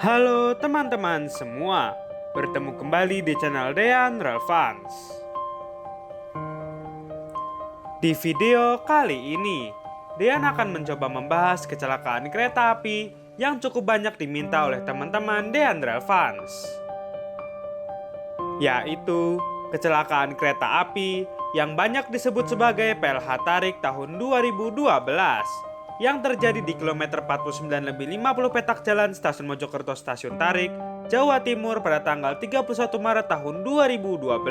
Halo teman-teman semua, bertemu kembali di channel Dean Relevans. Di video kali ini, Dean akan mencoba membahas kecelakaan kereta api yang cukup banyak diminta oleh teman-teman Dean Relevans, yaitu kecelakaan kereta api yang banyak disebut sebagai PLH Tarik tahun 2012 yang terjadi di kilometer 49+50 petak jalan Stasiun Mojokerto Stasiun Tarik, Jawa Timur pada tanggal 31 Maret tahun 2012.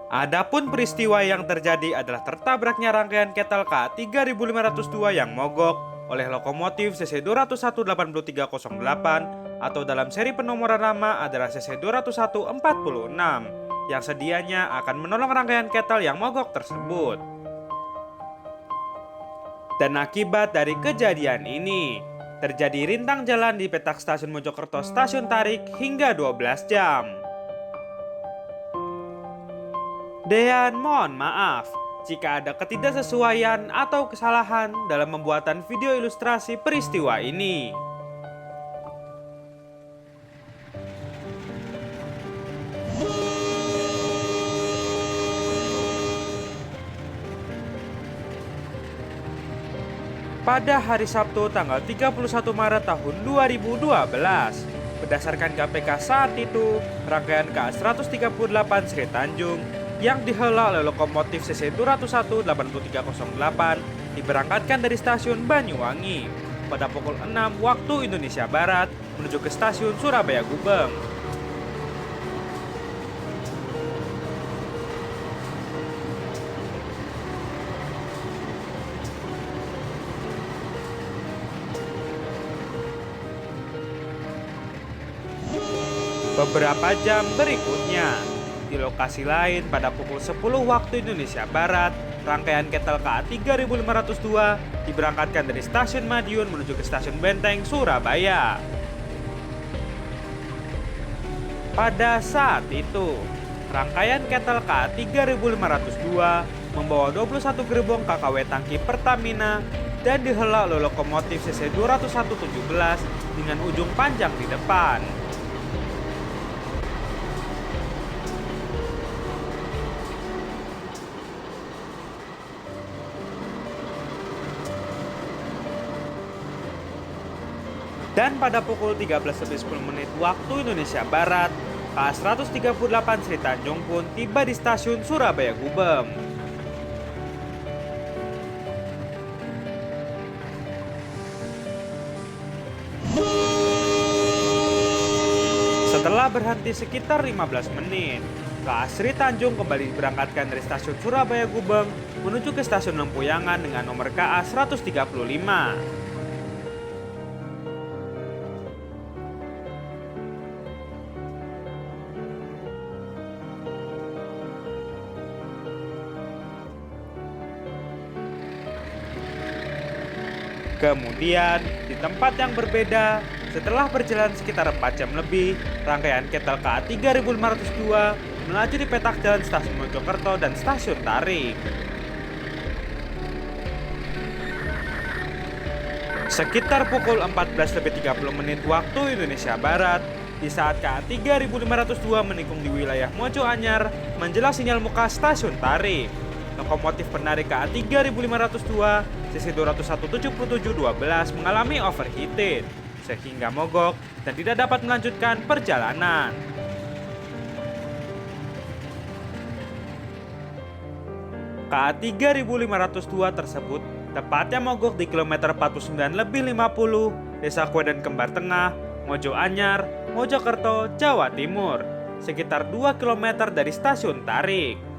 Adapun peristiwa yang terjadi adalah tertabraknya rangkaian kettle KA 3502 yang mogok oleh lokomotif CC 201-8308 atau dalam seri penomoran lama adalah CC 201-46 yang sedianya akan menolong rangkaian kettle yang mogok tersebut. Dan akibat dari kejadian ini, terjadi rintang jalan di petak Stasiun Mojokerto Stasiun Tarik hingga 12 jam. Dean mohon maaf jika ada ketidaksesuaian atau kesalahan dalam pembuatan video ilustrasi peristiwa ini. Pada hari Sabtu tanggal 31 Maret tahun 2012, berdasarkan KPK saat itu, rangkaian KA 138 Sri Tanjung yang dihela oleh lokomotif CC 201-8308 diberangkatkan dari stasiun Banyuwangi pada pukul 6 waktu Indonesia Barat menuju ke stasiun Surabaya Gubeng. Beberapa jam berikutnya, di lokasi lain pada pukul 10 waktu Indonesia Barat, rangkaian kettle KA 3502 diberangkatkan dari stasiun Madiun menuju ke stasiun Benteng, Surabaya. Pada saat itu, rangkaian kettle KA 3502 membawa 21 gerbong KKW tangki Pertamina dan dihela oleh lokomotif CC 201-17 dengan ujung panjang di depan. Dan pada pukul 13.10 waktu Indonesia Barat, KA 138 Sri Tanjung pun tiba di stasiun Surabaya Gubeng. Setelah berhenti sekitar 15 menit, KA Sri Tanjung kembali diberangkatkan dari stasiun Surabaya Gubeng menuju ke stasiun Lempuyangan dengan nomor KA 135. Kemudian, di tempat yang berbeda, setelah berjalan sekitar 4 jam lebih, rangkaian kettle KA 3502 melaju di petak jalan Stasiun Mojokerto dan Stasiun Tarik. Sekitar pukul 14.30 waktu Indonesia Barat, di saat KA 3502 menikung di wilayah Mojo Anyar menjelang sinyal muka Stasiun Tarik, lokomotif penarik KA 3502 CC 201-7712 mengalami overheated sehingga mogok dan tidak dapat melanjutkan perjalanan. KA 3502 tersebut tepatnya mogok di kilometer 49+50 Desa Kwedan Kembar Tengah, Mojo Anyar, Mojokerto, Jawa Timur, sekitar 2 km dari stasiun Tarik.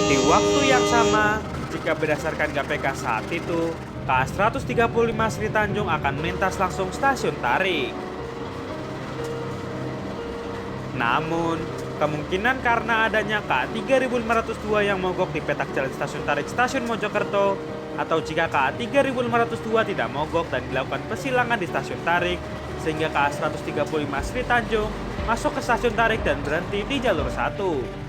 Di waktu yang sama, jika berdasarkan KPK saat itu, KA 135 Sri Tanjung akan melintas langsung stasiun Tarik. Namun, kemungkinan karena adanya KA 3502 yang mogok di petak jalan stasiun Tarik Stasiun Mojokerto, atau jika KA 3502 tidak mogok dan dilakukan pesilangan di stasiun Tarik, sehingga KA 135 Sri Tanjung masuk ke stasiun Tarik dan berhenti di jalur 1.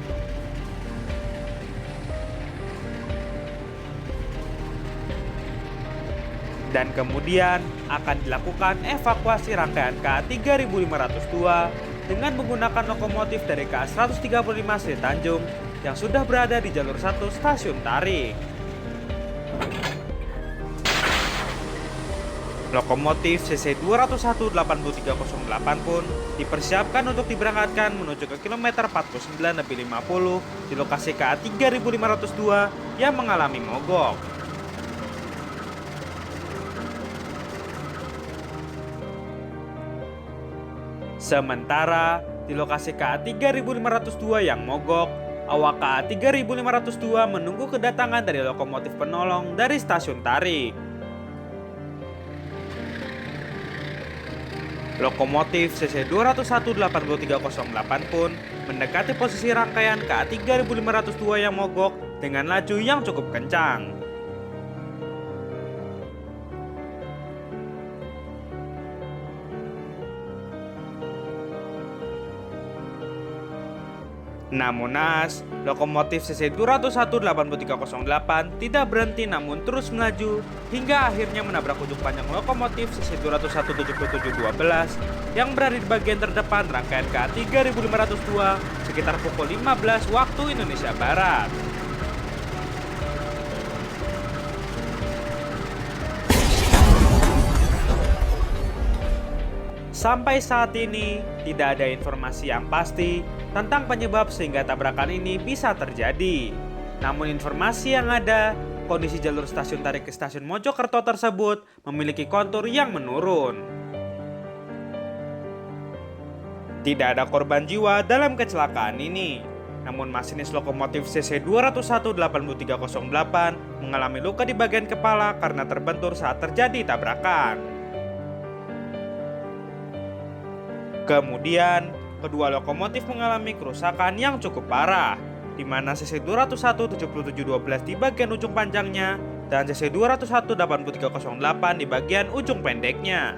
Dan kemudian akan dilakukan evakuasi rangkaian KA 3502 dengan menggunakan lokomotif dari KA 135 Sri Tanjung yang sudah berada di jalur 1 stasiun Tarik. Lokomotif CC 201-8308 pun dipersiapkan untuk diberangkatkan menuju ke kilometer 49-50 di lokasi KA 3502 yang mengalami mogok. Sementara di lokasi KA 3502 yang mogok, awak KA 3502 menunggu kedatangan dari lokomotif penolong dari stasiun Tarik. Lokomotif CC 201-8308 pun mendekati posisi rangkaian KA 3502 yang mogok dengan laju yang cukup kencang. Namun naas, lokomotif CC 201-8308 tidak berhenti namun terus melaju hingga akhirnya menabrak ujung panjang lokomotif CC 201-7712 yang berada di bagian terdepan rangkaian KA 3502 sekitar pukul 15 waktu Indonesia Barat. Sampai saat ini, tidak ada informasi yang pasti tentang penyebab sehingga tabrakan ini bisa terjadi. Namun informasi yang ada, kondisi jalur stasiun Tarik ke stasiun Mojokerto tersebut memiliki kontur yang menurun. Tidak ada korban jiwa dalam kecelakaan ini. Namun masinis lokomotif CC 201-8308 mengalami luka di bagian kepala karena terbentur saat terjadi tabrakan. Kemudian, kedua lokomotif mengalami kerusakan yang cukup parah, di mana CC 201-7712 di bagian ujung panjangnya dan CC 201-8308 di bagian ujung pendeknya.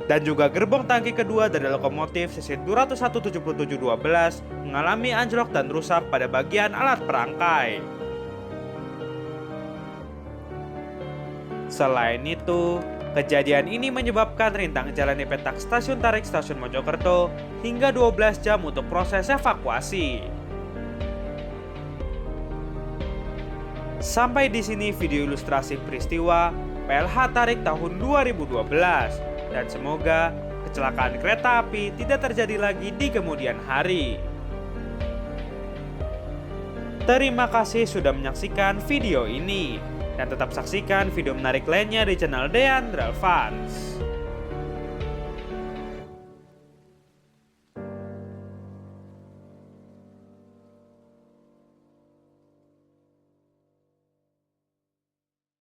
Dan juga gerbong tangki kedua dari lokomotif CC 201-7712 mengalami anjlok dan rusak pada bagian alat perangkai. Selain itu, kejadian ini menyebabkan rintang jalan di petak stasiun Tarik stasiun Mojokerto hingga 12 jam untuk proses evakuasi. Sampai di sini video ilustrasi peristiwa PLH Tarik tahun 2012 dan semoga kecelakaan kereta api tidak terjadi lagi di kemudian hari. Terima kasih sudah menyaksikan video ini. Dan tetap saksikan video menarik lainnya di channel Deandra Fans.